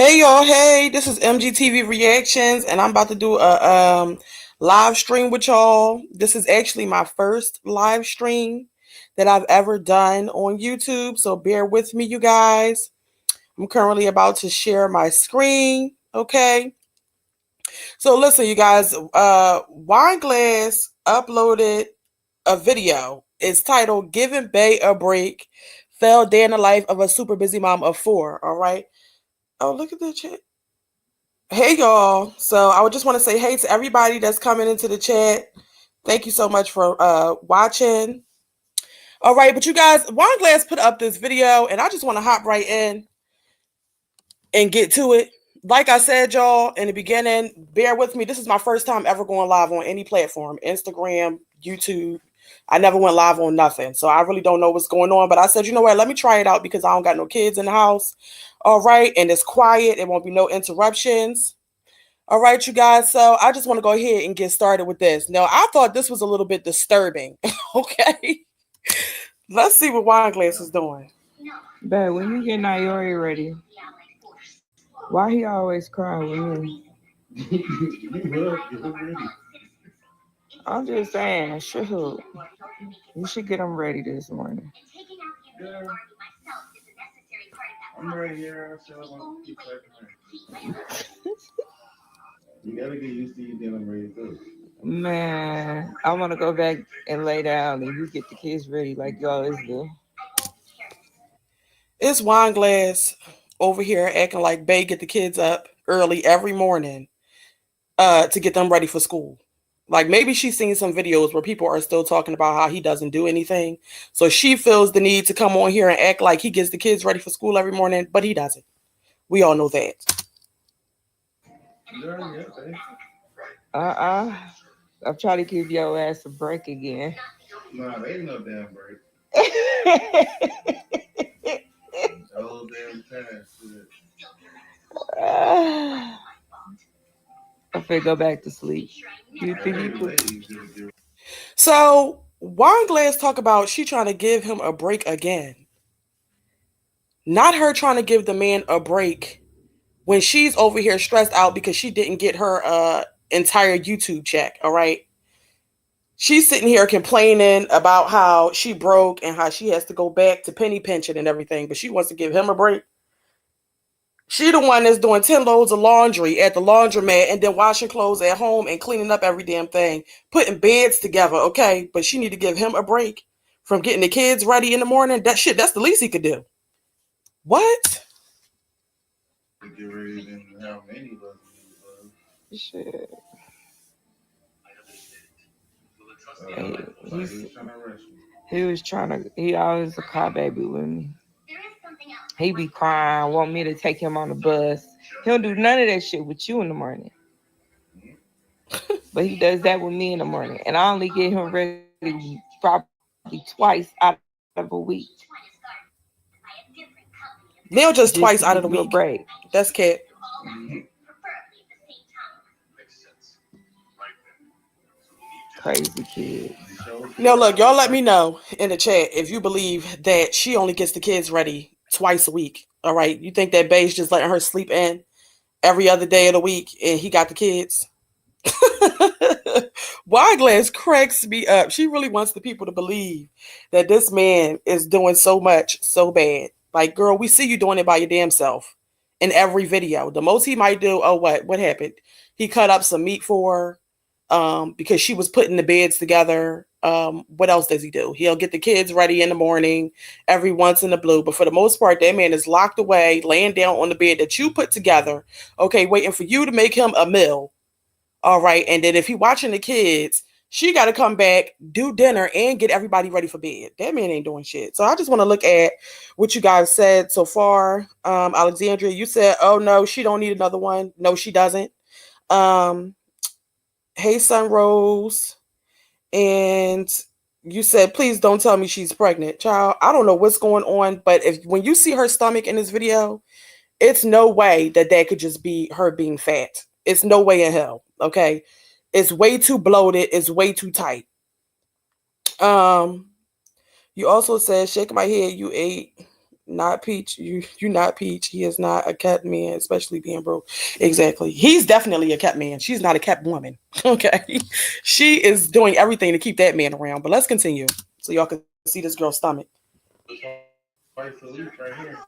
Hey y'all, hey, this is MGTV Reactions, and I'm about to do a live stream with y'all. This is actually my first live stream that I've ever done on YouTube, so bear with me, you guys. I'm currently about to share my screen, okay? So listen, you guys, Wineglass uploaded a video. It's titled "Giving Bay a Break: Fell Day in the Life of a Super Busy Mom of Four." All right. Oh, look at that chat. Hey y'all. So I would just want to say hey to everybody that's coming into the chat. Thank you so much for watching. All right, but you guys, Wineglass put up this video and I just want to hop right in and get to it. Like I said, y'all, in the beginning, bear with me. This is my first time ever going live on any platform, Instagram, YouTube. I never went live on nothing. So I really don't know what's going on. But I said, you know what, let me try it out because I don't got no kids in the house. All right, and it's quiet. It won't be no interruptions. All right, you guys. So I just want to go ahead and get started with this. Now, I thought this was a little bit disturbing. Okay. Let's see what Wineglass is doing. But when you get Nayori ready, why he always crying with me? I'm just saying, shoot. You should get him ready this morning. Yeah, I'm right here. You gotta get used to you getting ready too. Man, I want to go back and lay down and you get the kids ready like you always do. It's Wineglass over here acting like Bay get the kids up early every morning to get them ready for school. Like maybe she's seen some videos where people are still talking about how he doesn't do anything. So she feels the need to come on here and act like he gets the kids ready for school every morning, but he doesn't. We all know that. I'm trying to give your ass a break again. Nah, they ain't no damn break. Whole damn time. I'm finna go back to sleep. You think he put... So Wineglass talk about she trying to give him a break again. Not her trying to give the man a break when she's over here stressed out because she didn't get her entire YouTube check. All right. She's sitting here complaining about how she broke and how she has to go back to penny pinching and everything, but she wants to give him a break. She the one that's doing 10 loads of laundry at the laundromat and then washing clothes at home and cleaning up every damn thing, putting beds together, okay? But she need to give him a break from getting the kids ready in the morning. That shit, that's the least he could do. What? Get ready than how many of us Shit. He always a crybaby with me. He be crying, want me to take him on the bus. He don't do none of that shit with you in the morning. But he does that with me in the morning. And I only get him ready probably twice out of a week. Now just twice out of the You a week. break. That's cat. Crazy kid. Now look, y'all let me know in the chat if you believe that she only gets the kids ready twice a week. All right. You think that Bay's just letting her sleep in every other day of the week and he got the kids? Wineglass cracks me up. She really wants the people to believe that this man is doing so much so bad. Like, girl, we see you doing it by your damn self in every video. The most he might do, oh, what happened? He cut up some meat for her because she was putting the beds together. What else does he do? He'll get the kids ready in the morning every once in a blue. But for the most part, that man is locked away, laying down on the bed that you put together, okay, waiting for you to make him a meal. All right. And then if he watching the kids, she got to come back, do dinner, and get everybody ready for bed. That man ain't doing shit. So I just want to look at what you guys said so far. Alexandria, you said, oh, no, she don't need another one. No, she doesn't. Hey, Sunrose. And you said, please don't tell me she's pregnant. Child, I don't know what's going on. But when you see her stomach in this video, it's no way that could just be her being fat. It's no way in hell. Okay. It's way too bloated. It's way too tight. You also said, shaking my head, you ate Not Peach. You not Peach. He is not a kept man, especially being broke. Exactly. He's definitely a kept man. She's not a kept woman. Okay. She is doing everything to keep that man around. But let's continue so y'all can see this girl's stomach. Fight for leaf right here.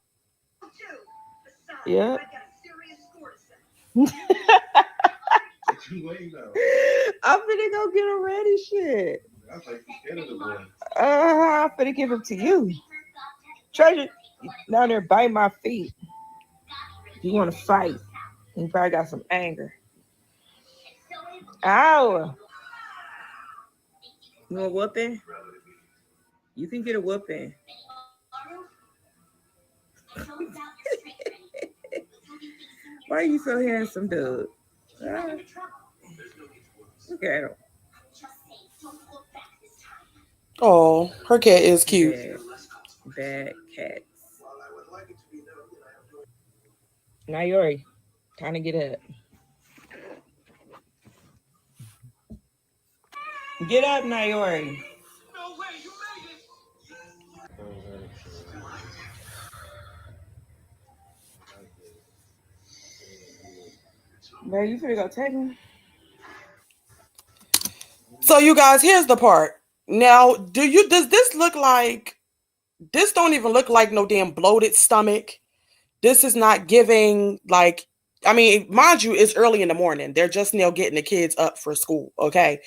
Yeah. What you waiting on? I'm finna go get him ready. Shit. I was like, you scared of the boy. I'm finna give him to you. Treasure down there bite my feet. You want to fight? You probably got some anger. Ow! You want a whooping? You can get a whooping. Why are you so handsome, dude? Look at him. Oh, her cat is cute. Bad cats. Nayori, time to get up. Get up, Nayori. Man, you finna go take him? So you guys, here's the part. Now, does this look like this don't even look like no damn bloated stomach. This is not giving like I mean, mind you, it's early in the morning. They're just now getting the kids up for school. Okay.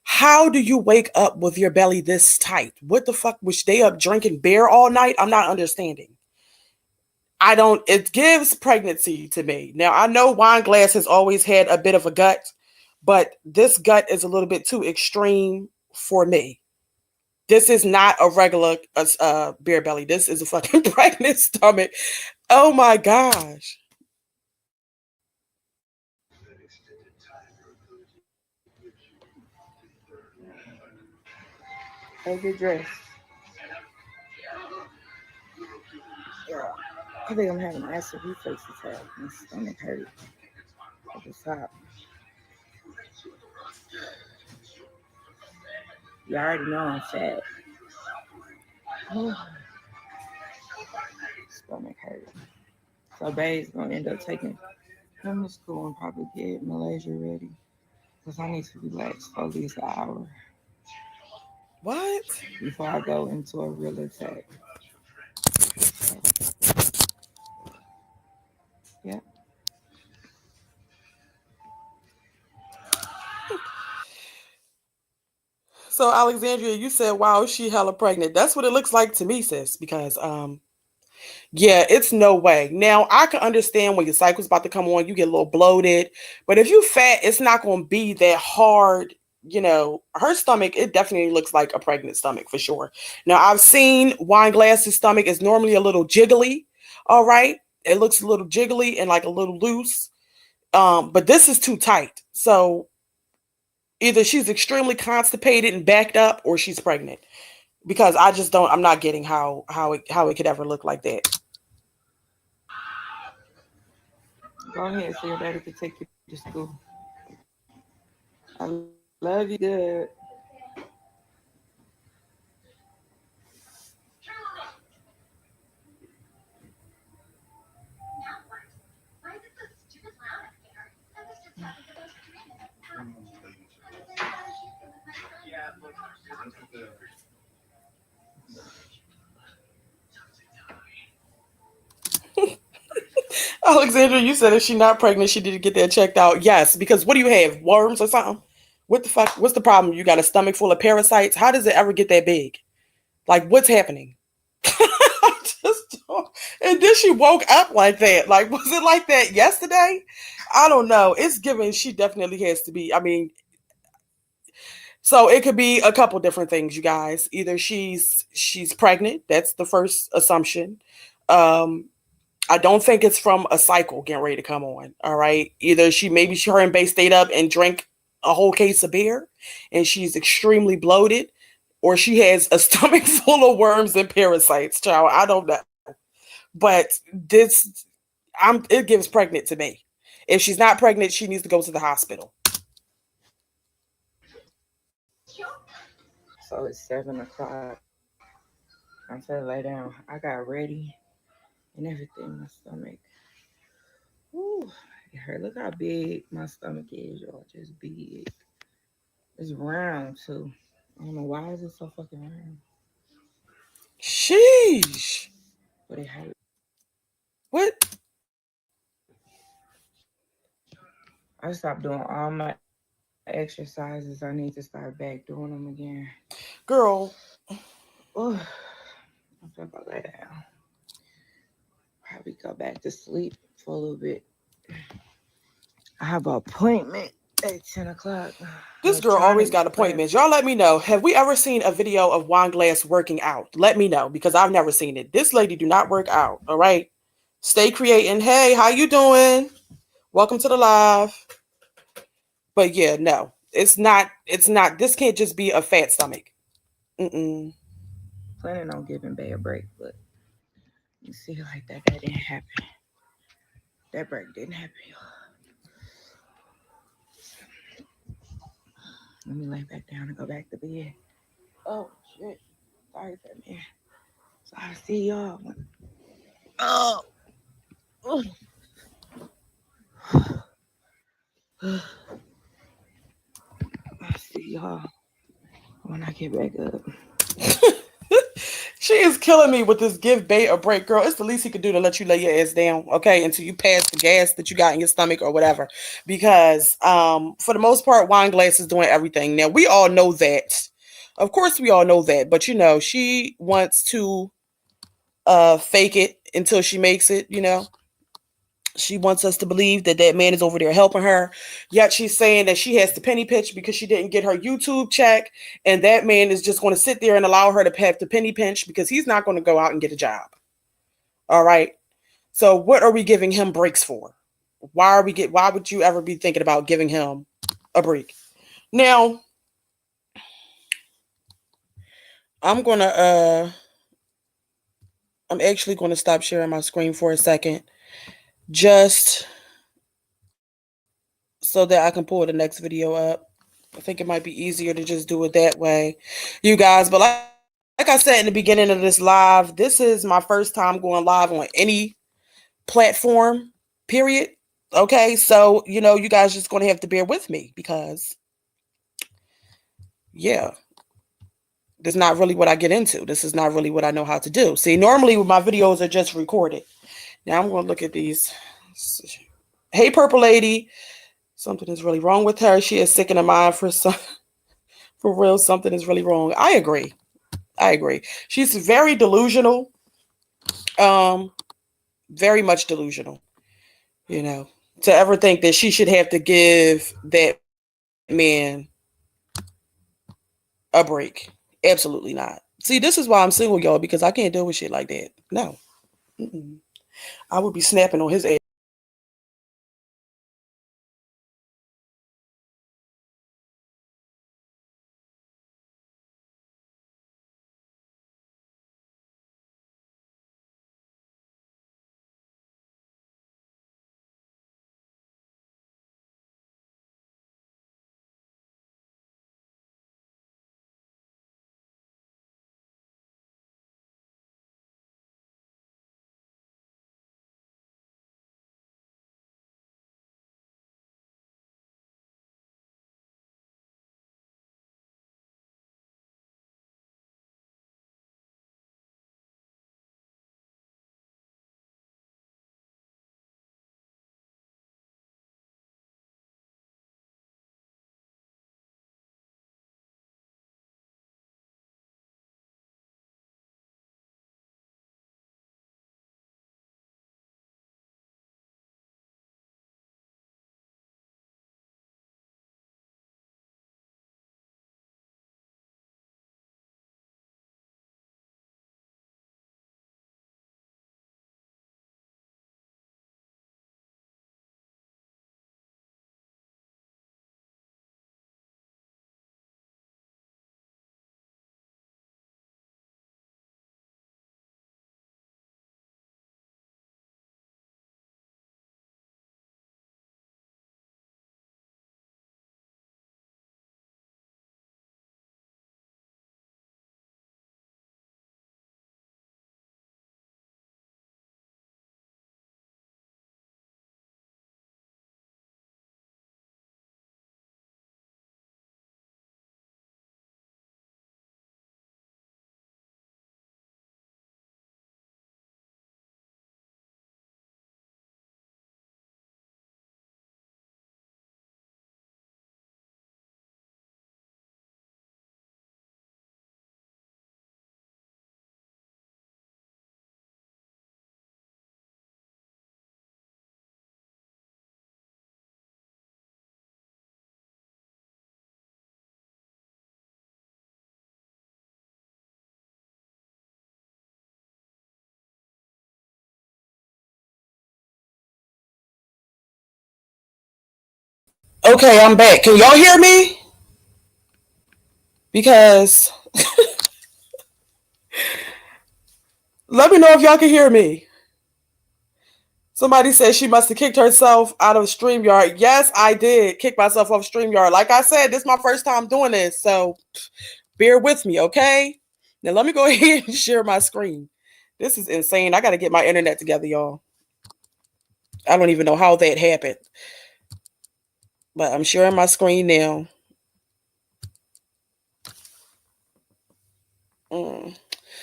How do you wake up with your belly this tight? What the fuck was they up drinking beer all night? I'm not understanding. I don't, it gives pregnancy to me. Now, I know wine glass has always had a bit of a gut, but this gut is a little bit too extreme for me. This is not a regular beer belly. This is a fucking pregnant stomach. Oh my gosh. Go get dressed. Yeah. I think I'm having acid reflux attack. My stomach hurt at the top. You already know I'm fat. Stomach hurt. So babe's gonna end up taking him to school and probably get Malaysia ready. Because I need to relax for at least an hour. What? Before I go into a real attack. So, yeah. So Alexandria, you said, wow, she hella pregnant. That's what it looks like to me, sis, because yeah, it's no way. Now I can understand when your cycle's about to come on, you get a little bloated, but if you fat, it's not gonna be that hard. You know, her stomach, it definitely looks like a pregnant stomach for sure. Now I've seen wine glass's stomach is normally a little jiggly. All right. It looks a little jiggly and like a little loose. But this is too tight. So either she's extremely constipated and backed up or she's pregnant because I just don't I'm not getting how it could ever look like that. Go ahead so your daddy can take you to school. I love you good. Alexandra, you said if she's not pregnant, she didn't get that checked out. Yes, because what do you have? Worms or something? What the fuck? What's the problem? You got a stomach full of parasites? How does it ever get that big? Like, what's happening? And then she woke up like that. Like, was it like that yesterday? I don't know. It's given she definitely has to be. I mean, so it could be a couple different things, you guys. Either she's pregnant. That's the first assumption. Um, I don't think it's from a cycle getting ready to come on. All right. Either her and Bay stayed up and drank a whole case of beer and she's extremely bloated, or she has a stomach full of worms and parasites, child. I don't know. But it gives pregnant to me. If she's not pregnant, she needs to go to the hospital. So it's 7 o'clock. I'm finna lay down. I got ready. and everything in my stomach. Ooh, it hurt. Look how big my stomach is, y'all. Just big. It's round too. I don't know why is it so fucking round, Sheesh. but it hurt. What? I stopped doing all my exercises. I need to start back doing them again. Girl, Ooh, I'm gonna lay down. Probably go back to sleep for a little bit. I have an appointment at 10 o'clock. I this was girl trying always to got grab. appointments. Y'all let me know. Have we ever seen a video of Wine Glass working out? Let me know because I've never seen it. This lady do not work out. All right. Stay creating. Hey, how you doing? Welcome to the live. But yeah, no. It's not. This can't just be a fat stomach. Mm-mm. Planning on giving Bay a break, but you see, like that didn't happen. That break didn't happen. Let me lay back down and go back to bed. Oh shit! Sorry for me. So I see y'all. Oh. I see y'all when I get back up. She is killing me with this give bait a break, girl. It's the least he could do to let you lay your ass down, okay, until you pass the gas that you got in your stomach or whatever. Because for the most part, Wine Glass is doing everything. Now we all know that. Of course, we all know that, but she wants to fake it until she makes it. She wants us to believe that that man is over there helping her. Yet she's saying that she has to penny pinch because she didn't get her YouTube check. And that man is just going to sit there and allow her to have to penny pinch because he's not going to go out and get a job. All right. So what are we giving him breaks for? Why would you ever be thinking about giving him a break? Now, I'm going to I'm actually going to stop sharing my screen for a second just so that I can pull the next video up. I think it might be easier to just do it that way, you guys. But like I said in the beginning of this live, this is my first time going live on any platform, period. Okay, so you guys just going to have to bear with me because, yeah, this is not really what I get into. This is not really what I know how to do. See, normally my videos are just recorded. Now I'm going to look at these. Hey, Purple Lady. Something is really wrong with her. She is sick in the mind for real. Something is really wrong. I agree. She's very delusional. Um, very much delusional. To ever think that she should have to give that man a break. Absolutely not. See, this is why I'm single, y'all, because I can't deal with shit like that. No. Mm-mm. I would be snapping on his ass. Okay, I'm back. Can y'all hear me? Because let me know if y'all can hear me. Somebody said she must have kicked herself out of StreamYard. Yes, I did kick myself off StreamYard. Like I said, this is my first time doing this, so bear with me, okay? Now let me go ahead and share my screen. This is insane. I got to get my internet together, y'all. I don't even know how that happened, but I'm sharing my screen now.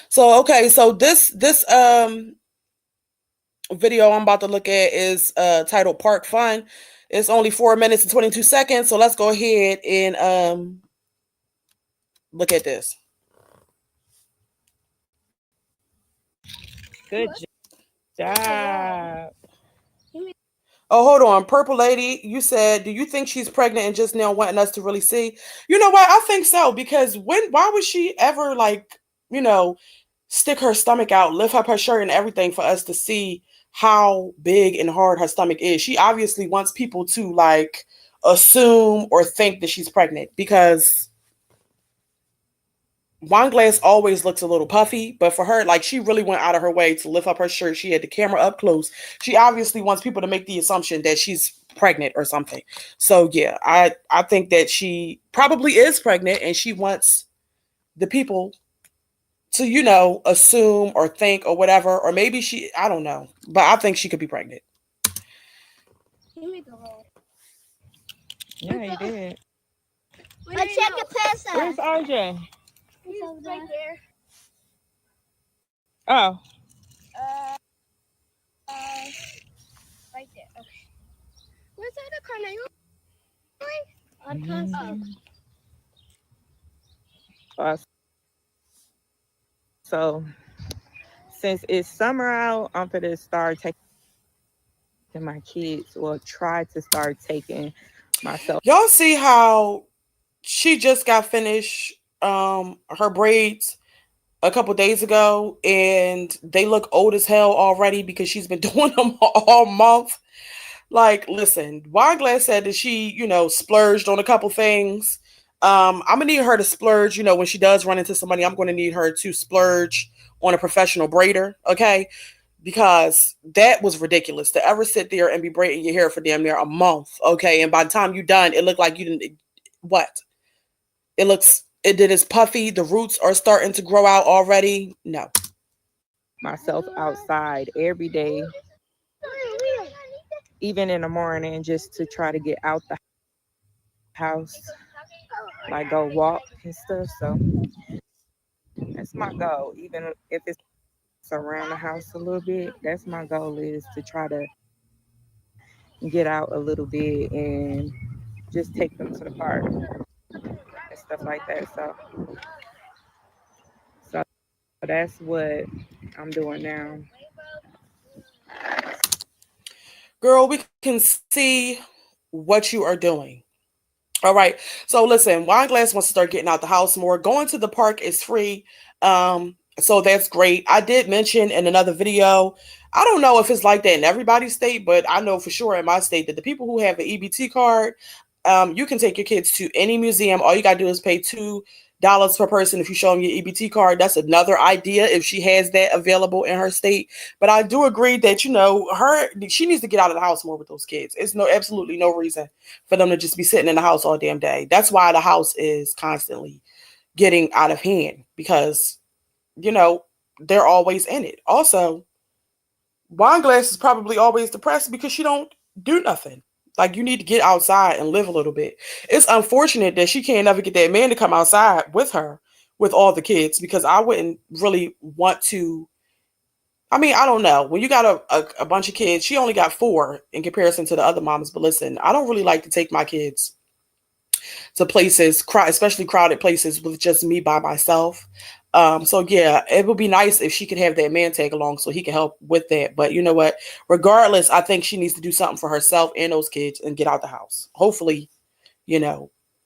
So okay, so this video I'm about to look at is titled Park Fun. It's only 4 minutes and 22 seconds, so let's go ahead and look at this. Good job. Oh, hold on. Purple Lady, you said, do you think she's pregnant and just now wanting us to really see? You know what? I think so, because why would she ever, like, you know, stick her stomach out, lift up her shirt and everything for us to see how big and hard her stomach is? She obviously wants people to, like, assume or think that she's pregnant, because Wine Glass always looks a little puffy, but for her, like, she really went out of her way to lift up her shirt. She had the camera up close. She obviously wants people to make the assumption that she's pregnant or something. So yeah, I think that she probably is pregnant, and she wants the people to, assume or think or whatever, or maybe I don't know, but I think she could be pregnant. Yeah, you did. Let's check the pizza. Where's RJ? He's right there. Oh. Right there. Okay. Where's the other car now? So, since it's summer out, I'm going to start taking my kids, or try to start taking myself. Y'all see how she just got finished her braids a couple days ago, and they look old as hell already because she's been doing them all month. Like, listen, Wine Glass said that she, splurged on a couple things. I'm gonna need her to splurge, when she does run into somebody. I'm gonna need her to splurge on a professional braider, okay? Because that was ridiculous to ever sit there and be braiding your hair for damn near a month, okay? And by the time you're done, it looked like you didn't. What? It is puffy. The roots are starting to grow out already. No. Myself outside every day, even in the morning, just to try to get out the house, like go walk and stuff. So that's my goal. Even if it's around the house a little bit, that's my goal, is to try to get out a little bit and just take them to the park and stuff like that. So that's what I'm doing now. Girl, we can see what you are doing. All right. So listen, Wine Glass wants to start getting out the house more. Going to the park is free. So that's great. I did mention in another video, I don't know if it's like that in everybody's state, but I know for sure in my state that the people who have an EBT card, you can take your kids to any museum. All you got to do is pay $2 per person if you show them your EBT card. That's another idea if she has that available in her state. But I do agree that, she needs to get out of the house more with those kids. It's absolutely no reason for them to just be sitting in the house all damn day. That's why the house is constantly getting out of hand, because, they're always in it. Also, Wine Glass is probably always depressed because she don't do nothing. Like, you need to get outside and live a little bit. It's unfortunate that she can't ever get that man to come outside with her, with all the kids, because I wouldn't really want to. I mean, I don't know. When you got a bunch of kids, she only got 4 in comparison to the other moms. But listen, I don't really like to take my kids to places, especially crowded places, with just me by myself. So yeah, it would be nice if she could have that man tag along so he can help with that. But you know what? Regardless, I think she needs to do something for herself and those kids and get out the house. Hopefully,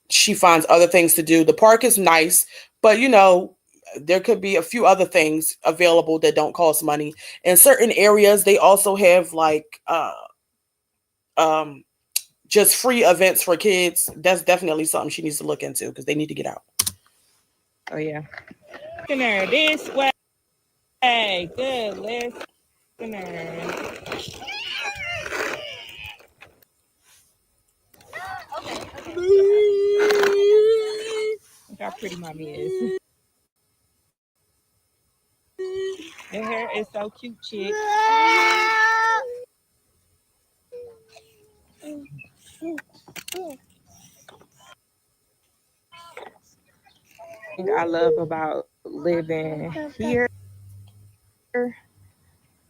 she finds other things to do. The park is nice, but there could be a few other things available that don't cost money. In certain areas, they also have like just free events for kids, that's definitely something she needs to look into because they need to get out. Oh yeah. Listener, this way. Good listener. Look how pretty mommy is. Your hair is so cute, chick. Thing I love about living here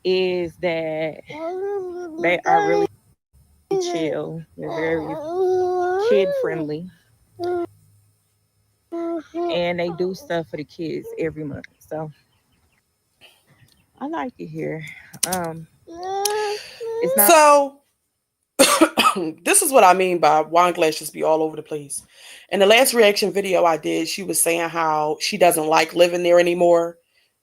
is that they are really chill. They're very kid friendly. And they do stuff for the kids every month. So I like it here. It's not So this is what I mean by wine glass just be all over the place. In the last reaction video I did, she was saying how she doesn't like living there anymore.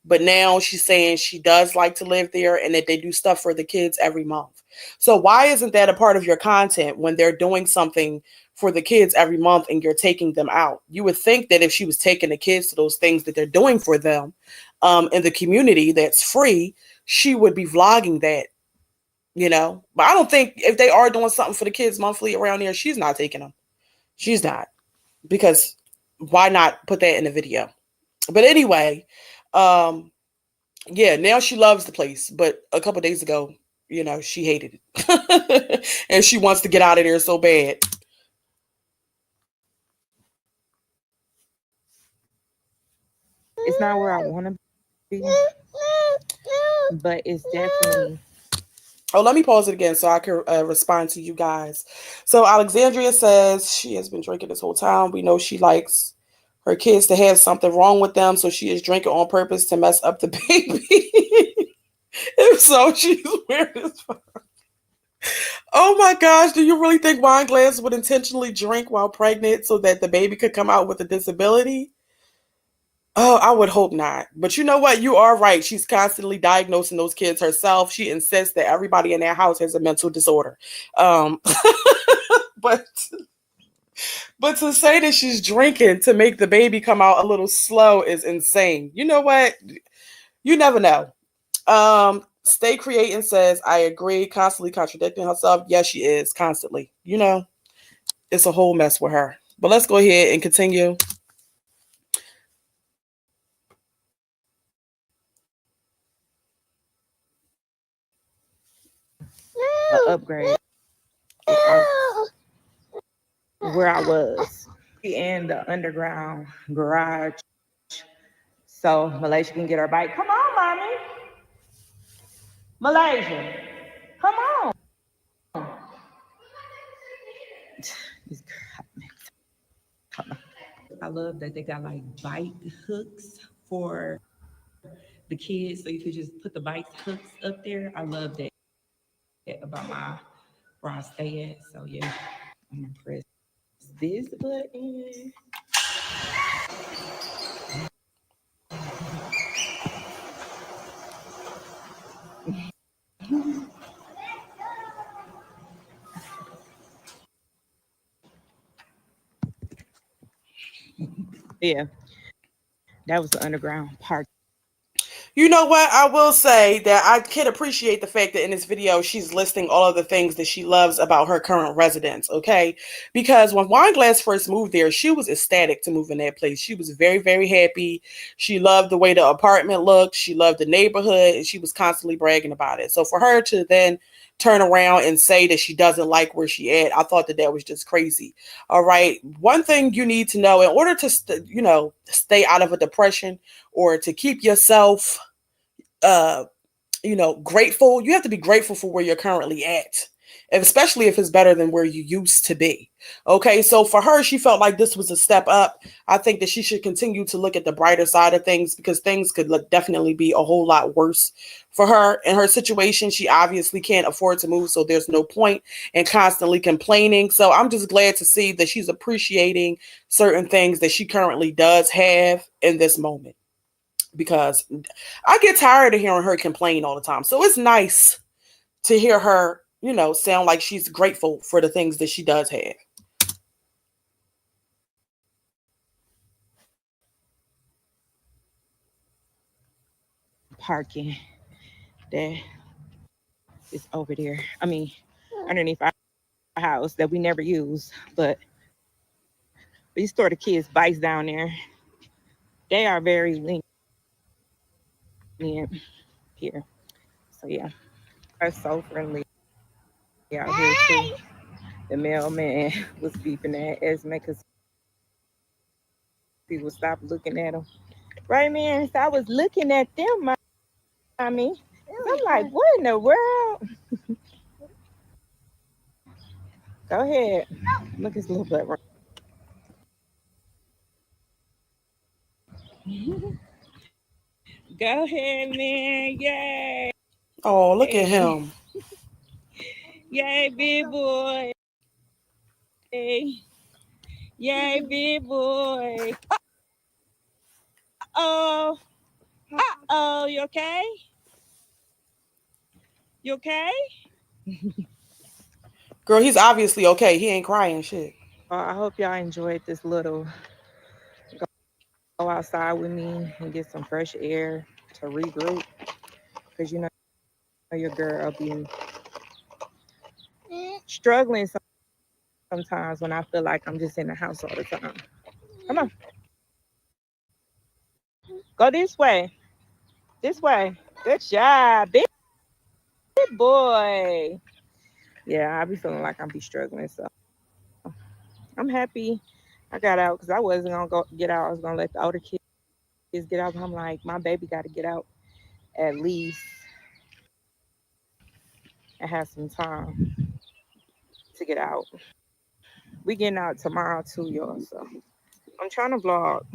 But now she's saying she does like to live there and that they do stuff for the kids every month. So why isn't that a part of your content when they're doing something for the kids every month and you're taking them out? You would think that if she was taking the kids to those things that they're doing for them in the community that's free, she would be vlogging that, you know. But I don't think if they are doing something for the kids monthly around here, she's not taking them. She's not. Because why not put that in the video? But anyway, yeah, now she loves the place, but a couple days ago, you know, she hated it. And she wants to get out of there so bad. It's not where I want to be, but it's definitely. Oh, let me pause it again so I can respond to you guys. So Alexandria says she has been drinking this whole time. We know she likes her kids to have something wrong with them, so she is drinking on purpose to mess up the baby. If so, she's weird as fuck. Oh my gosh, do you really think wine glass would intentionally drink while pregnant so that the baby could come out with a disability? Oh, I would hope not. But you know what? You are right. She's constantly diagnosing those kids herself. She insists that everybody in that house has a mental disorder. But to say that she's drinking to make the baby come out a little slow is insane. You know what? You never know. Stay Creating says, I agree, constantly contradicting herself. Yes, she is, constantly. You know, it's a whole mess with her. But let's go ahead and continue. An upgrade where I was in the underground garage so Malaysia can get her bike. Come on, mommy. Malaysia, come on. I love that they got like bike hooks for the kids, so you could just put the bike hooks up there. I love that about where I stay at. So yeah, I'm gonna press this button. Yeah, that was the underground part. You know what? I will say that I can appreciate the fact that in this video, she's listing all of the things that she loves about her current residence, okay? Because when Wine Glass first moved there, she was ecstatic to move in that place. She was very, very happy. She loved the way the apartment looked. She loved the neighborhood, and she was constantly bragging about it. So for her to then turn around and say that she doesn't like where she at, I thought that was just crazy. All right. One thing you need to know in order to, stay out of a depression or to keep yourself grateful, you have to be grateful for where you're currently at, especially if it's better than where you used to be. Okay, so for her, she felt like this was a step up. I think that she should continue to look at the brighter side of things because things could definitely be a whole lot worse for her. In her situation, she obviously can't afford to move, so there's no point in constantly complaining. So I'm just glad to see that she's appreciating certain things that she currently does have in this moment, because I get tired of hearing her complain all the time. So it's nice to hear her, you know, sound like she's grateful for the things that she does have. Parking that is over there. I mean, underneath our house that we never use, but we store the kids' bikes down there. They are very lenient here. So yeah, they're so friendly out here too. The mailman was beeping at Esme because he would stop looking at him. Right, man? So I was looking at them, mommy. I'm like, what in the world? Go ahead. Look at his little butt. Go ahead, man. Yay. Oh, look at him. Yay, big boy. Yay, big boy. Uh-oh. Uh-oh, you okay? You okay? Girl, he's obviously okay. He ain't crying shit. I hope y'all enjoyed this little go outside with me and get some fresh air to regroup. Because you know your girl be struggling sometimes when I feel like I'm just in the house all the time. Come on. Go this way. This way. Good job. Big boy. Yeah, I be feeling like I be struggling. So I'm happy I got out because I wasn't going to go get out. I was going to let the older kids get out. But I'm like, my baby got to get out at least and have some time to get out. We getting out tomorrow too, y'all. So I'm trying to vlog.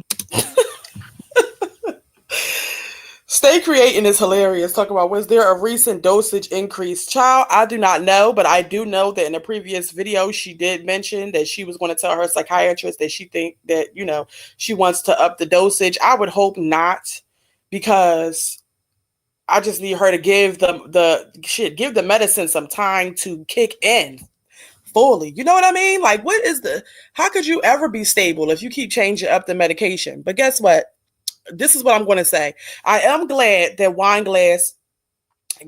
Stay Creating is hilarious. Talk about, was there a recent dosage increase? Child, I do not know, but I do know that in a previous video, she did mention that she was going to tell her psychiatrist that she think that, you know, she wants to up the dosage. I would hope not, because I just need her to give give the medicine some time to kick in fully. You know what I mean? Like, how could you ever be stable if you keep changing up the medication? But guess what? This is what I'm going to say. I am glad that Wineglass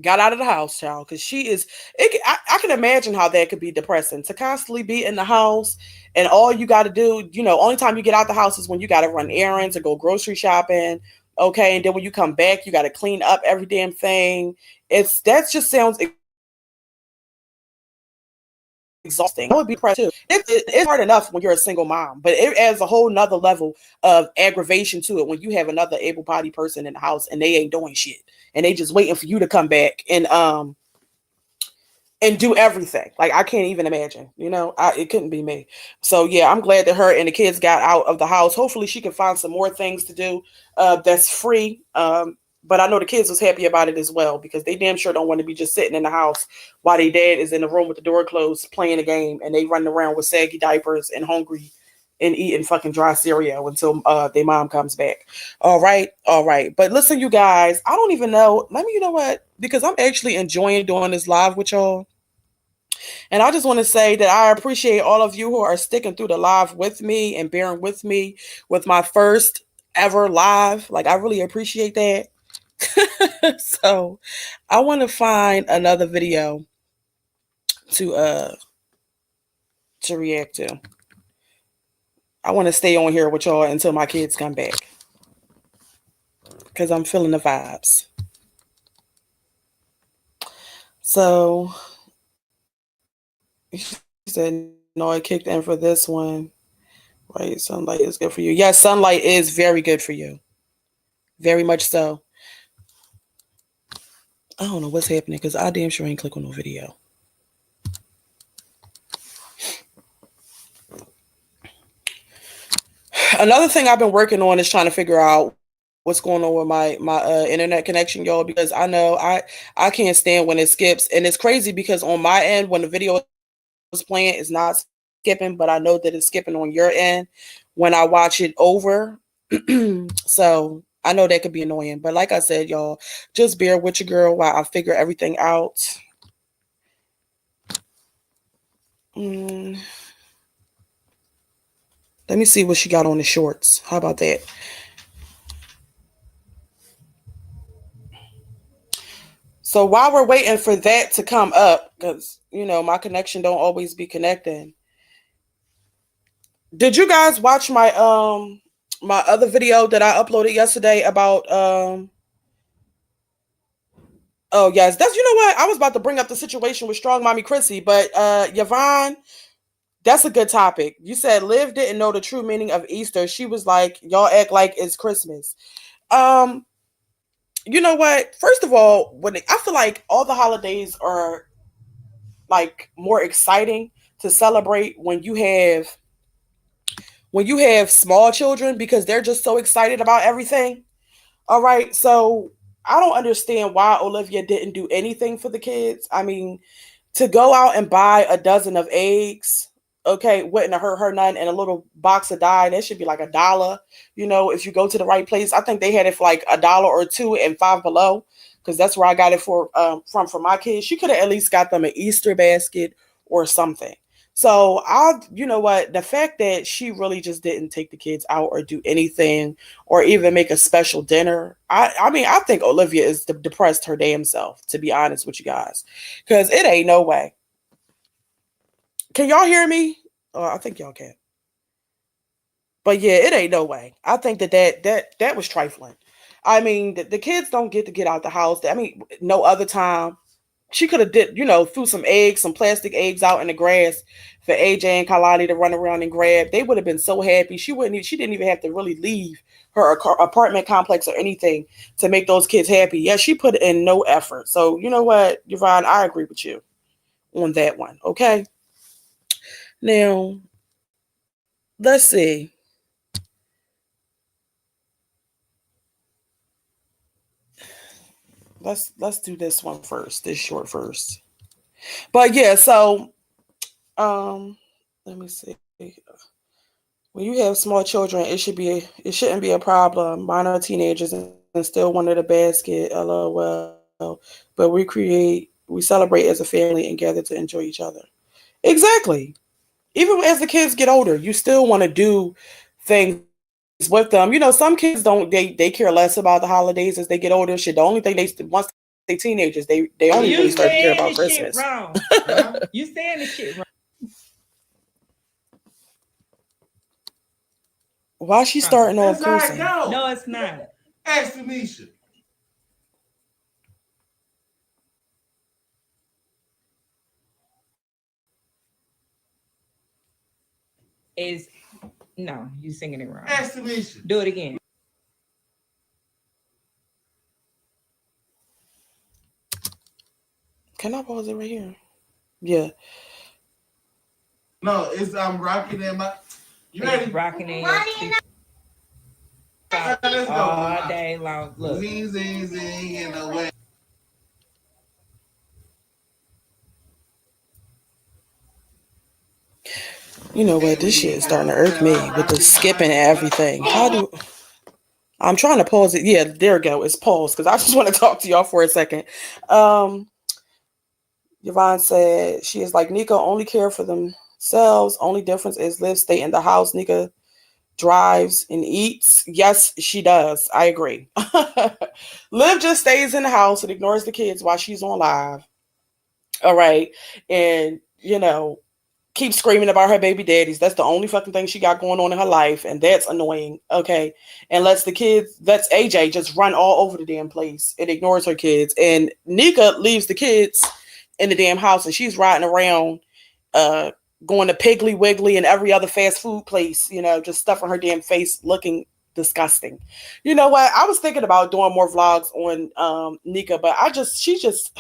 got out of the house, child, because I can imagine how that could be depressing to constantly be in the house and all you got to do, you know, only time you get out the house is when you got to run errands or go grocery shopping. Okay. And then when you come back, you got to clean up every damn thing. That just sounds exhausting. I would be depressed too. It's hard enough when you're a single mom, but it adds a whole nother level of aggravation to it when you have another able-bodied person in the house and they ain't doing shit and they just waiting for you to come back and do everything. Like, I can't even imagine, you know, it couldn't be me. So yeah, I'm glad that her and the kids got out of the house. Hopefully she can find some more things to do that's free. But I know the kids was happy about it as well, because they damn sure don't want to be just sitting in the house while their dad is in the room with the door closed playing a game and they running around with saggy diapers and hungry and eating fucking dry cereal until their mom comes back. All right. But listen, you guys, I don't even know. You know what? Because I'm actually enjoying doing this live with y'all. And I just want to say that I appreciate all of you who are sticking through the live with me and bearing with me with my first ever live. Like, I really appreciate that. So I want to find another video to react to. I want to stay on here with y'all until my kids come back, because I'm feeling the vibes. So she said, no, I kicked in for this one. Right, sunlight is good for you. Yes, sunlight is very good for you. Very much so. I don't know what's happening because I damn sure ain't click on no video. Another thing I've been working on is trying to figure out what's going on with my internet connection, y'all, because I know I can't stand when it skips. And it's crazy because on my end, when the video is playing, it's not skipping, but I know that it's skipping on your end when I watch it over. So I know that could be annoying, but like I said, y'all, just bear with your girl while I figure everything out. Mm, let me see what she got on the shorts. How about that? So while we're waiting for that to come up, because my connection don't always be connecting. Did you guys watch my other video that I uploaded yesterday about oh yes, that's what? I was about to bring up the situation with Strong Mommy Chrissy, but Yvonne, that's a good topic. You said Liv didn't know the true meaning of Easter. She was like, y'all act like it's Christmas. Um, you know what? First of all, I feel like all the holidays are like more exciting to celebrate when you have small children because they're just so excited about everything. All right, so I don't understand why Olivia didn't do anything for the kids. I mean, to go out and buy a dozen of eggs, okay, wouldn't have hurt her none, and a little box of dye, that should be like $1. If you go to the right place. I think they had it for like $1 or $2 and Five Below, because that's where I got it from for my kids. She could have at least got them an Easter basket or something. So you know what, the fact that she really just didn't take the kids out or do anything or even make a special dinner. I mean, I think Olivia is depressed her damn self, to be honest with you guys, because it ain't no way. Can y'all hear me? Oh, I think y'all can. But yeah, it ain't no way. I think that was trifling. I mean, the kids don't get to get out the house. I mean, no other time. She could have threw some plastic eggs out in the grass for AJ and Kalani to run around and grab. They would have been so happy. She didn't even have to really leave her apartment complex or anything to make those kids happy. Yeah, she put in no effort. So you know what, Yvonne, I agree with you on that one. Okay. Now, let's see. Let's do this one first. This short first. But yeah, so let me see. When you have small children, it shouldn't be a problem. Mine are teenagers and still wanted a basket. LOL. But we celebrate as a family and gather to enjoy each other. Exactly. Even as the kids get older, you still want to do things with them. Some kids don't they care less about the holidays as they get older. Shit, the only thing once they teenagers, they only really start to care about Christmas. Wrong. You saying the shit wrong. Why she starting off cursing? No, it's not. Ask Tanisha. No, you singing it wrong. Ask Tanisha. Do it again. Can I pause it right here? Yeah. No, I'm rocking in my. You ready? Rocking in Let's go. All day long. Look. Zing, zing, zing in the way. You know what? This shit is starting to irk me with the skipping and everything. I'm trying to pause it. Yeah, there we go. It's paused because I just want to talk to y'all for a second. Yvonne said she is like Nika only care for themselves. Only difference is Liv stay in the house. Nika drives and eats. Yes, she does. I agree. Liv just stays in the house and ignores the kids while she's on live. All right. And, keeps screaming about her baby daddies. That's the only fucking thing she got going on in her life. And that's annoying. Okay. And lets AJ just run all over the damn place. It ignores her kids. And Nika leaves the kids in the damn house and she's riding around, going to Piggly Wiggly and every other fast food place, just stuffing her damn face, looking disgusting. You know what? I was thinking about doing more vlogs on Nika, but it's just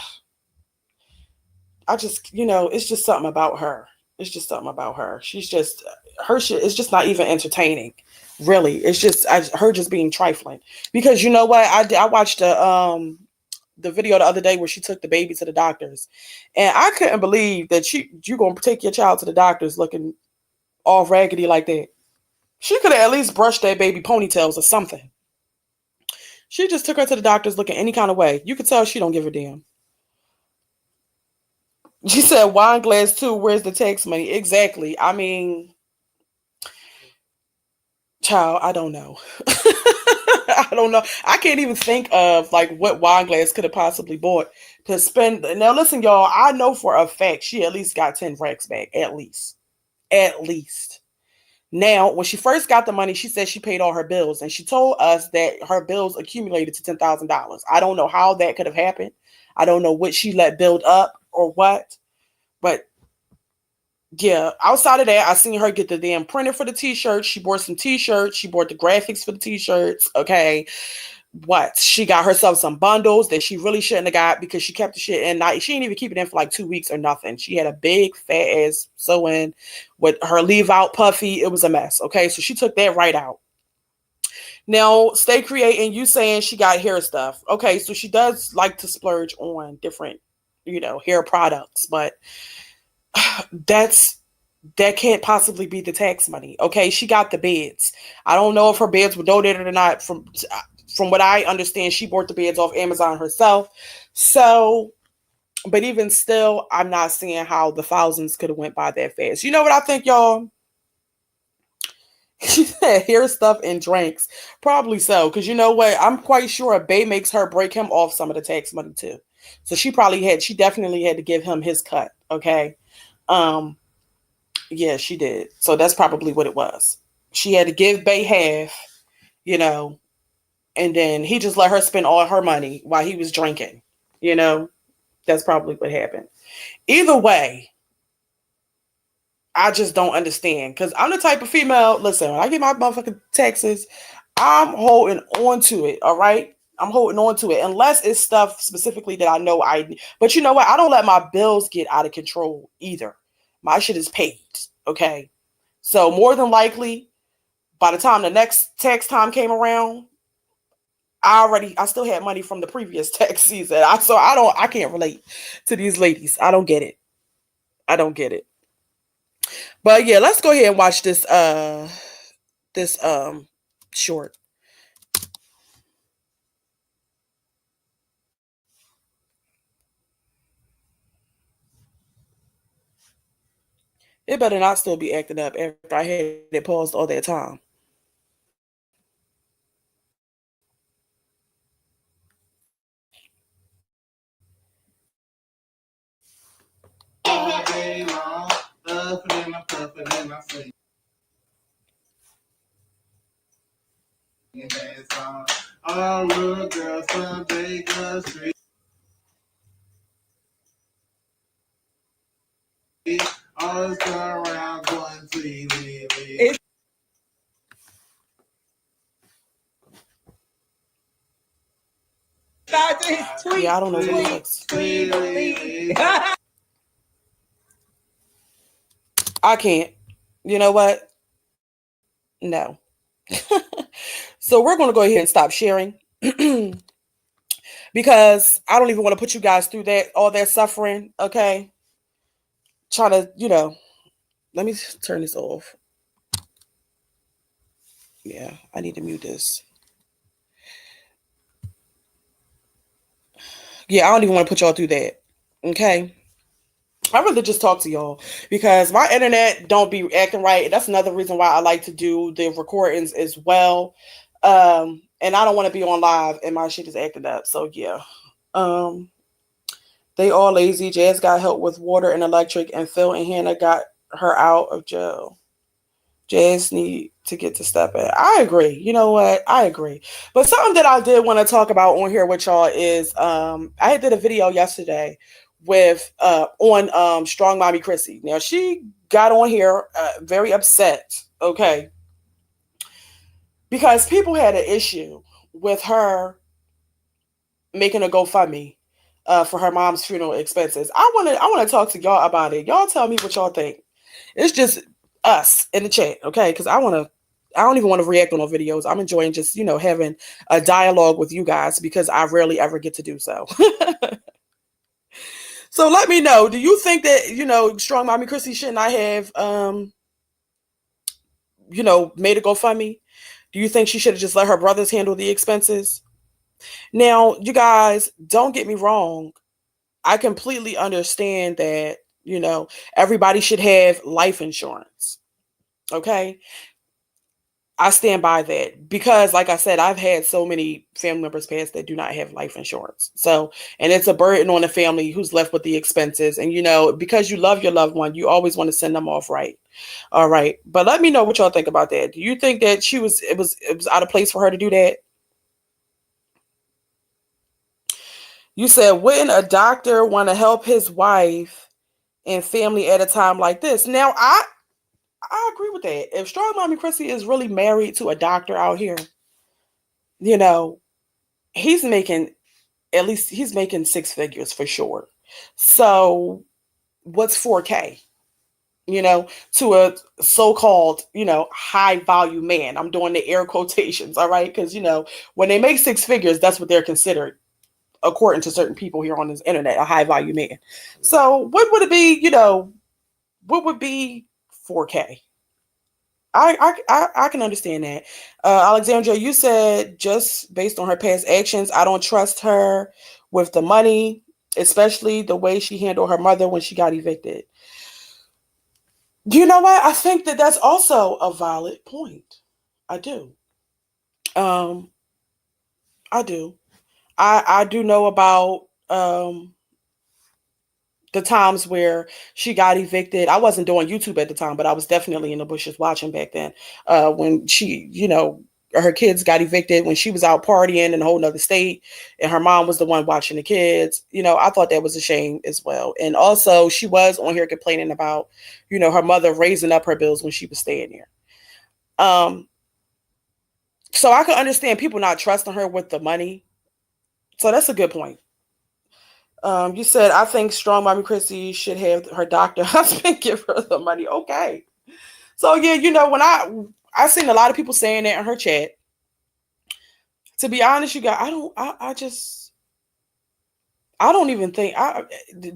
something about her. It's just something about her. She's just, her shit is just not even entertaining. Really. It's just her just being trifling. Because you know what? I watched the video the other day where she took the baby to the doctors. And I couldn't believe that you're going to take your child to the doctors looking all raggedy like that. She could have at least brushed that baby ponytails or something. She just took her to the doctors looking any kind of way. You could tell she don't give a damn. She said wine glass too. Where's the tax money? Exactly. I mean, child, I don't know. I don't know. I can't even think of like what wine glass could have possibly bought to spend. Now, listen, y'all. I know for a fact she at least got 10 racks back. At least. At least. Now, when she first got the money, she said she paid all her bills, and she told us that her bills accumulated to $10,000. I don't know how that could have happened. I don't know what she let build up or what, but yeah, outside of that, I seen her get the damn printer for the t-shirts. She bought some t-shirts. She bought the graphics for the t-shirts. Okay. What? She got herself some bundles that she really shouldn't have got because she kept the shit in. She didn't even keep it in for like 2 weeks or nothing. She had a big fat ass sew-in with her leave out puffy. It was a mess. Okay. So she took that right out. Now, Stay Creating, you saying she got hair stuff. Okay. So she does like to splurge on different, hair products, but that can't possibly be the tax money. Okay, she got the beds. I don't know if her beds were donated or not. From what I understand, she bought the beds off Amazon herself. So, but even still, I'm not seeing how the thousands could have went by that fast. You know what I think, y'all? She said hair stuff and drinks. Probably so, because you know what? I'm quite sure Bay makes her break him off some of the tax money too. So she definitely had to give him his cut. Okay. Yeah, she did. So that's probably what it was. She had to give Bay half, and then he just let her spend all her money while he was drinking. That's probably what happened. Either way, I just don't understand because I'm the type of female. Listen, when I get my motherfucking taxes, I'm holding on to it. All right. I'm holding on to it unless it's stuff specifically that I know I need. But you know what? I don't let my bills get out of control either. My shit is paid. Okay. So more than likely, by the time the next tax time came around, I still had money from the previous tax season. I can't relate to these ladies. I don't get it. I don't get it. But yeah, let's go ahead and watch this short. It better not still be acting up after I had it paused all that time. All day long, puffing and I say, that song. All little girls from Baker Street. Always turn around going to you. Yeah, I don't know what it looks. I can't. You know what? No. So we're going to go ahead and stop sharing because I don't even want to put you guys through all that suffering. Okay. Trying to, let me turn this off. Yeah, I need to mute this. Yeah, I don't even want to put y'all through that. Okay. I'd rather just talk to y'all because my internet don't be acting right. That's another reason why I like to do the recordings as well. And I don't want to be on live and my shit is acting up. So yeah. They all lazy. Jazz got help with water and electric, and Phil and Hannah got her out of jail. Jazz need to get to step in. I agree. You know what? I agree. But something that I did want to talk about on here with y'all is I did a video yesterday with on Strong Mommy Chrissy. Now she got on here very upset, okay, because people had an issue with her making a GoFundMe for her mom's funeral expenses. I want to talk to y'all about it. Y'all tell me what y'all think. It's just us in the chat, okay? Because I don't even want to react on no videos. I'm enjoying just, having a dialogue with you guys because I rarely ever get to do so. So let me know. Do you think that, Strong Mommy Chrissy shouldn't I have, made a GoFundMe? Do you think she should have just let her brothers handle the expenses? Now, you guys, don't get me wrong. I completely understand that, everybody should have life insurance. Okay. I stand by that because, like I said, I've had so many family members pass that do not have life insurance. So, and it's a burden on the family who's left with the expenses. And, because you love your loved one, you always want to send them off right. All right. But let me know what y'all think about that. Do you think that it was out of place for her to do that? You said, wouldn't a doctor want to help his wife and family at a time like this? Now, I agree with that. If Strong Mommy Chrissy is really married to a doctor out here, you know, he's making he's making six figures for sure. So what's 4K? To a so-called, high value man. I'm doing the air quotations, all right? Because, when they make six figures, that's what they're considered, according to certain people here on this internet, a high value man. So what would it be, what would be 4K? I can understand that. Alexandra, you said just based on her past actions, I don't trust her with the money, especially the way she handled her mother when she got evicted. You know what? I think that that's also a valid point. I do. Um, I do. I do know about the times where she got evicted. I wasn't doing YouTube at the time, but I was definitely in the bushes watching back then. When she, her kids got evicted when she was out partying in a whole nother state and her mom was the one watching the kids. I thought that was a shame as well. And also she was on here complaining about, her mother raising up her bills when she was staying there. So I can understand people not trusting her with the money. So that's a good point. You said, I think Strong Mommy Chrissy should have her doctor husband give her the money. Okay. So yeah, when I seen a lot of people saying that in her chat. To be honest, you guys, I don't even think,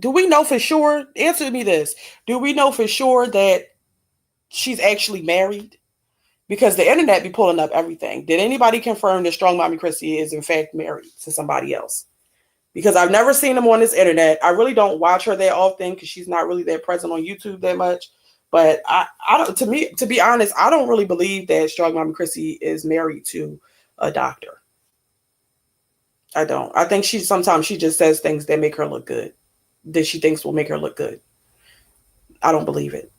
do we know for sure? Answer me this. Do we know for sure that she's actually married? Because the internet be pulling up everything. Did anybody confirm that Strong Mommy Chrissy is in fact married to somebody else? Because I've never seen them on this internet. I really don't watch her that often because she's not really that present on YouTube that much. But I don't. To be honest, I don't really believe that Strong Mommy Chrissy is married to a doctor. I don't. I think sometimes she just says things that make her look good, that she thinks will make her look good. I don't believe it.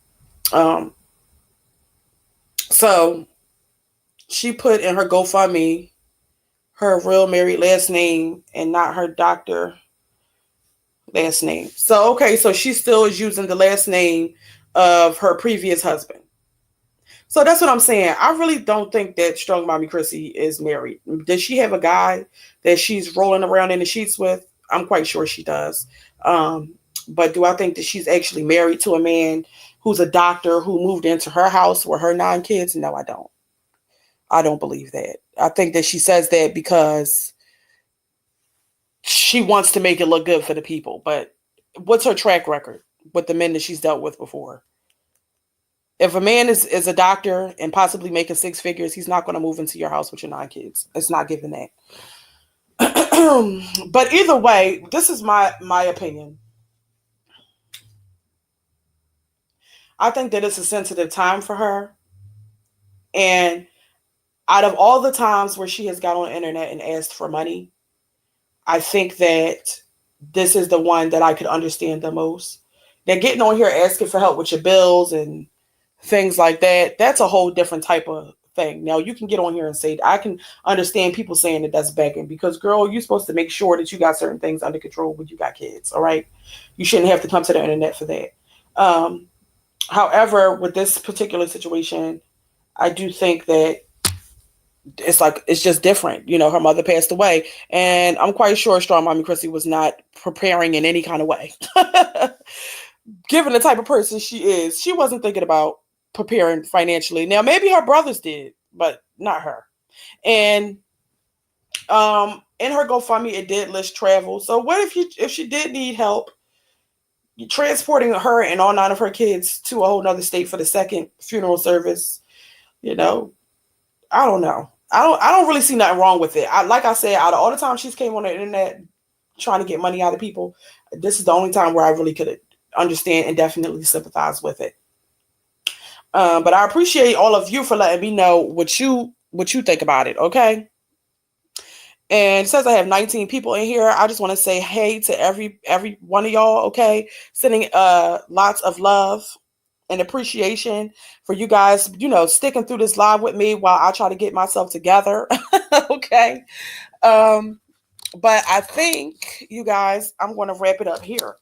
So she put in her GoFundMe her real married last name and not her doctor last name. So, okay, so she still is using the last name of her previous husband. So that's what I'm saying. I really don't think that Strong Mommy Chrissy is married. Does she have a guy that she's rolling around in the sheets with? I'm quite sure she does. But do I think that she's actually married to a man who's a doctor who moved into her house with her 9 kids? No, I don't. I don't believe that. I think that she says that because she wants to make it look good for the people. But what's her track record with the men that she's dealt with before? If a man is a doctor and possibly making 6 figures, he's not going to move into your house with your 9 kids. It's not given that. But either way, this is my opinion. I think that it's a sensitive time for her. And out of all the times where she has got on the internet and asked for money, I think that this is the one that I could understand the most. They're getting on here asking for help with your bills and things like that. That's a whole different type of thing. Now, you can get on here and say, I can understand people saying that that's begging because, girl, you're supposed to make sure that you got certain things under control when you got kids. All right. You shouldn't have to come to the internet for that. However, with this particular situation, I do think that it's just different. Her mother passed away, and I'm quite sure Strong Mommy Chrissy was not preparing in any kind of way. Given the type of person she is, she wasn't thinking about preparing financially. Now, maybe her brothers did, but not her. And in her GoFundMe, it did list travel. So what if she did need help transporting her and all 9 of her kids to a whole nother state for the second funeral service? I don't know. I don't really see nothing wrong with it. Like I said, out of all the time she's came on the internet trying to get money out of people, this is the only time where I really could understand and definitely sympathize with it. But I appreciate all of you for letting me know what you think about it. Okay. And it says I have 19 people in here. I just want to say hey to every one of y'all. Okay, sending lots of love and appreciation for you guys, sticking through this live with me while I try to get myself together. Okay. But I think, you guys, I'm going to wrap it up here.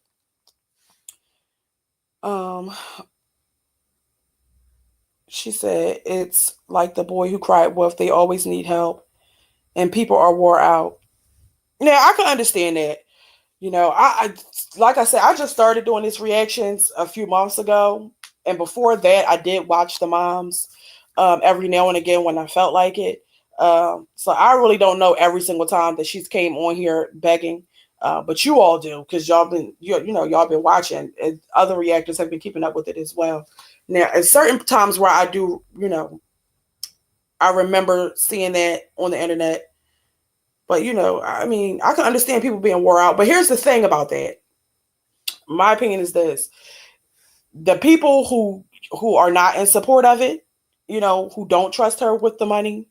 She said it's like the boy who cried wolf. They always need help, and people are wore out. Yeah, I can understand that. I like I said, I just started doing these reactions a few months ago, and before that, I did watch the moms every now and again when I felt like it. So I really don't know every single time that she's came on here begging, but you all do because y'all been y'all been watching, and other reactors have been keeping up with it as well. Now, at certain times where I do, I remember seeing that on the internet. But, I mean, I can understand people being wore out. But here's the thing about that. My opinion is this. The people who are not in support of it, who don't trust her with the money,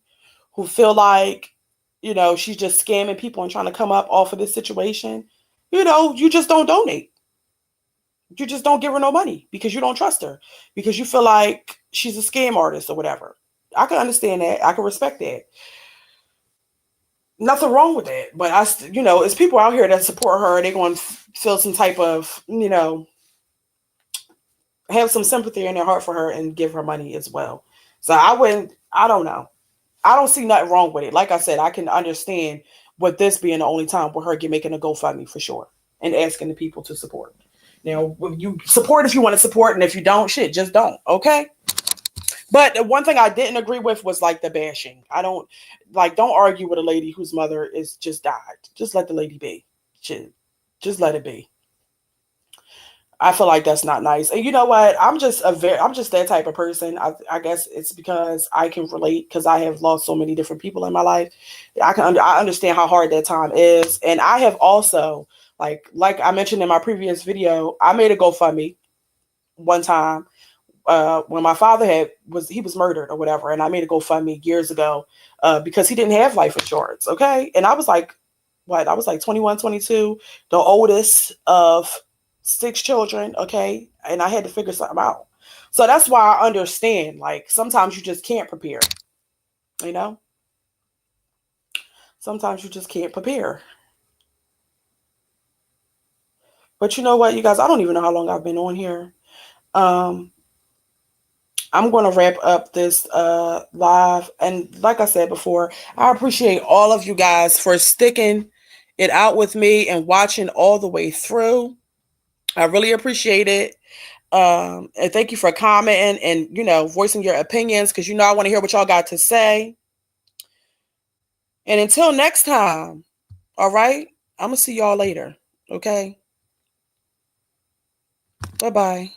who feel like, she's just scamming people and trying to come up off of this situation, you just don't donate. You just don't give her no money because you don't trust her, because you feel like she's a scam artist or whatever. I can understand that. I can respect that. Nothing wrong with that, but it's people out here that support her. They're going to feel some type of, have some sympathy in their heart for her and give her money as well. So I don't know. I don't see nothing wrong with it. Like I said, I can understand with this being the only time with her making a GoFundMe for sure and asking the people to support. Now, you support if you want to support, and if you don't, shit, just don't. Okay. But the one thing I didn't agree with was like the bashing. Don't argue with a lady whose mother is just died. Just let the lady be. Just let it be. I feel like that's not nice. And you know what? I'm just that type of person. I guess it's because I can relate because I have lost so many different people in my life. I understand how hard that time is. And I have also, like I mentioned in my previous video, I made a GoFundMe one time. When my father was murdered or whatever, and I made a GoFundMe years ago because he didn't have life insurance. Okay. And I was like, I was like 21, 22, the oldest of 6 children. Okay. And I had to figure something out. So that's why I understand, like, sometimes you just can't prepare, sometimes you just can't prepare. But you know what, you guys, I don't even know how long I've been on here. I'm going to wrap up this live. And like I said before, I appreciate all of you guys for sticking it out with me and watching all the way through. I really appreciate it. And thank you for commenting and, voicing your opinions because, I want to hear what y'all got to say. And until next time, all right, I'm going to see y'all later. Okay. Bye-bye.